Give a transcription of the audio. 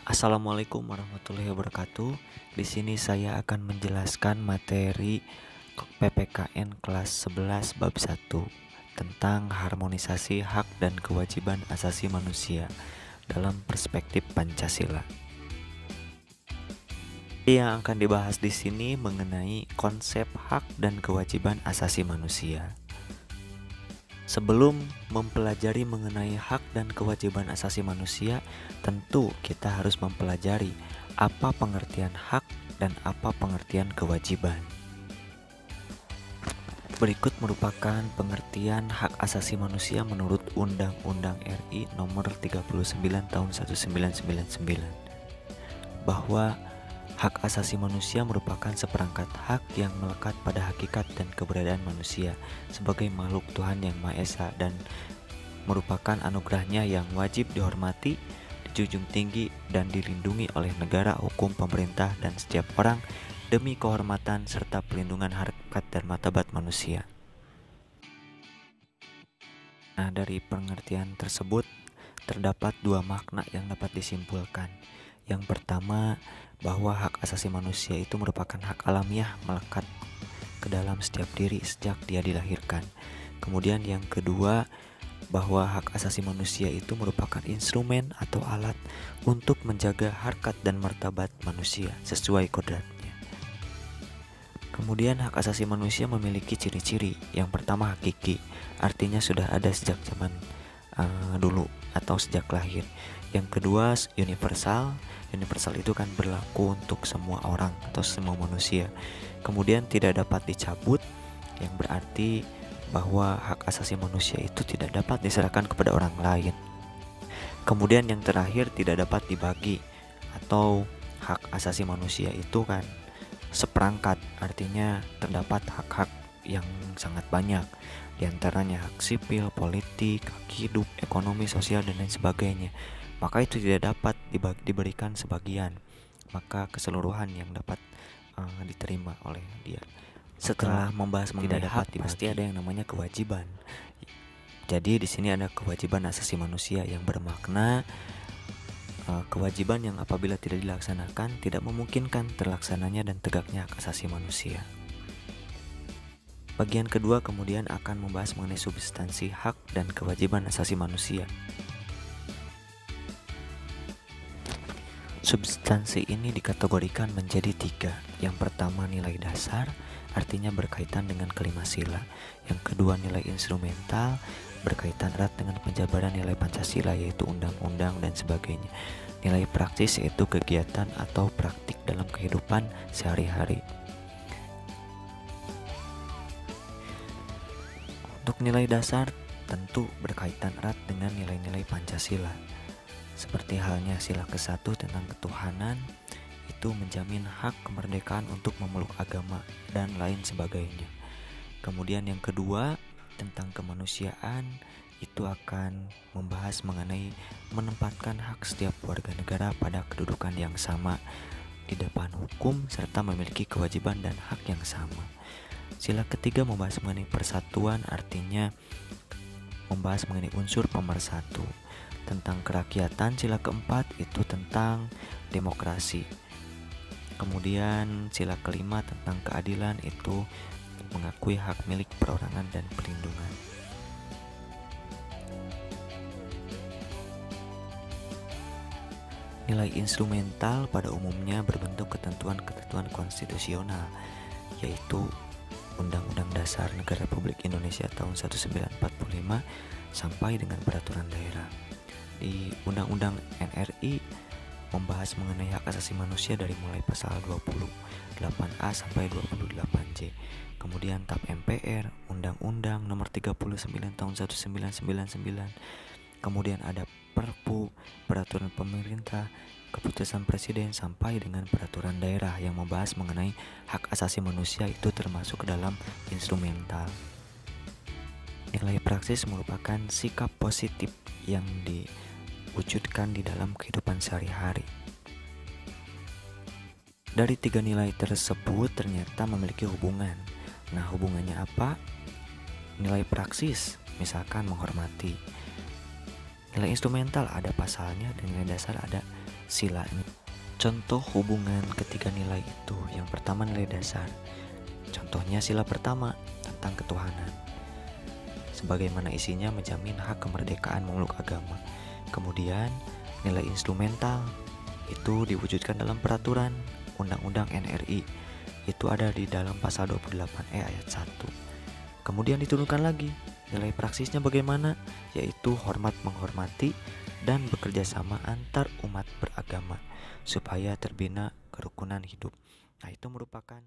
Assalamualaikum warahmatullahi wabarakatuh. Di sini saya akan menjelaskan materi PPKN kelas 11 bab 1 tentang harmonisasi hak dan kewajiban asasi manusia dalam perspektif Pancasila. Yang akan dibahas di sini mengenai konsep hak dan kewajiban asasi manusia. Sebelum mempelajari mengenai hak dan kewajiban asasi manusia, tentu kita harus mempelajari apa pengertian hak dan apa pengertian kewajiban. Berikut merupakan pengertian hak asasi manusia menurut Undang-Undang RI Nomor 39 Tahun 1999, bahwa hak asasi manusia merupakan seperangkat hak yang melekat pada hakikat dan keberadaan manusia sebagai makhluk Tuhan yang Maha Esa dan merupakan anugerahnya yang wajib dihormati, dijunjung tinggi, dan dilindungi oleh negara, hukum, pemerintah, dan setiap orang demi kehormatan serta pelindungan harkat dan martabat manusia. Nah, dari pengertian tersebut terdapat dua makna yang dapat disimpulkan. Yang pertama, bahwa hak asasi manusia itu merupakan hak alamiah melekat ke dalam setiap diri sejak dia dilahirkan. Kemudian yang kedua, bahwa hak asasi manusia itu merupakan instrumen atau alat untuk menjaga harkat dan martabat manusia sesuai kodratnya. Kemudian hak asasi manusia memiliki ciri-ciri. Yang pertama, hakiki, artinya sudah ada sejak zaman dulu atau sejak lahir. Yang kedua, universal. Universal itu kan berlaku untuk semua orang atau semua manusia. Kemudian tidak dapat dicabut, yang berarti bahwa hak asasi manusia itu tidak dapat diserahkan kepada orang lain. Kemudian yang terakhir, tidak dapat dibagi, atau hak asasi manusia itu kan seperangkat, artinya terdapat hak-hak yang sangat banyak, diantaranya hak sipil, politik, hak hidup, ekonomi, sosial, dan lain sebagainya. Maka itu tidak dapat diberikan sebagian, maka keseluruhan yang dapat diterima oleh dia. Setelah membahas mengenai hak, pasti ada yang namanya kewajiban. Jadi di sini ada kewajiban asasi manusia yang bermakna kewajiban yang apabila tidak dilaksanakan tidak memungkinkan terlaksananya dan tegaknya hak asasi manusia. Bagian kedua kemudian akan membahas mengenai substansi hak dan kewajiban asasi manusia. Substansi ini dikategorikan menjadi tiga. Yang pertama, nilai dasar, artinya berkaitan dengan kelima sila. Yang kedua, nilai instrumental, berkaitan erat dengan penjabaran nilai Pancasila, yaitu undang-undang dan sebagainya. Nilai praktis, yaitu kegiatan atau praktik dalam kehidupan sehari-hari. Untuk nilai dasar tentu berkaitan erat dengan nilai-nilai Pancasila. Seperti halnya sila ke-1 tentang ketuhanan, itu menjamin hak kemerdekaan untuk memeluk agama dan lain sebagainya. Kemudian yang kedua tentang kemanusiaan, itu akan membahas mengenai menempatkan hak setiap warga negara pada kedudukan yang sama di depan hukum serta memiliki kewajiban dan hak yang sama. Sila ketiga membahas mengenai persatuan, artinya membahas mengenai unsur pemersatu. Tentang kerakyatan, sila keempat itu tentang demokrasi. Kemudian sila kelima tentang keadilan, itu mengakui hak milik perorangan dan perlindungan. Nilai instrumental pada umumnya berbentuk ketentuan-ketentuan konstitusional, yaitu Undang-Undang Dasar Negara Republik Indonesia tahun 1945 sampai dengan peraturan daerah. Di Undang-Undang NRI membahas mengenai hak asasi manusia dari mulai pasal 28A sampai 28J. Kemudian TAP MPR, Undang-Undang Nomor 39 Tahun 1999. Kemudian ada Perpu, peraturan pemerintah, keputusan presiden sampai dengan peraturan daerah yang membahas mengenai hak asasi manusia, itu termasuk ke dalam instrumental. Nilai praksis merupakan sikap positif yang diwujudkan di dalam kehidupan sehari-hari. Dari tiga nilai tersebut ternyata memiliki hubungan. Nah, hubungannya apa? Nilai praksis, misalkan menghormati. Nilai instrumental ada pasalnya dan nilai dasar ada silanya. Contoh hubungan ketiga nilai itu, yang pertama nilai dasar. Contohnya sila pertama tentang ketuhanan, sebagaimana isinya menjamin hak kemerdekaan memeluk agama. Kemudian nilai instrumental itu diwujudkan dalam peraturan Undang-Undang NRI, itu ada di dalam pasal 28E ayat 1. Kemudian diturunkan lagi nilai praksisnya bagaimana, yaitu hormat menghormati dan bekerja sama antar umat beragama supaya terbina kerukunan hidup. Nah, itu merupakan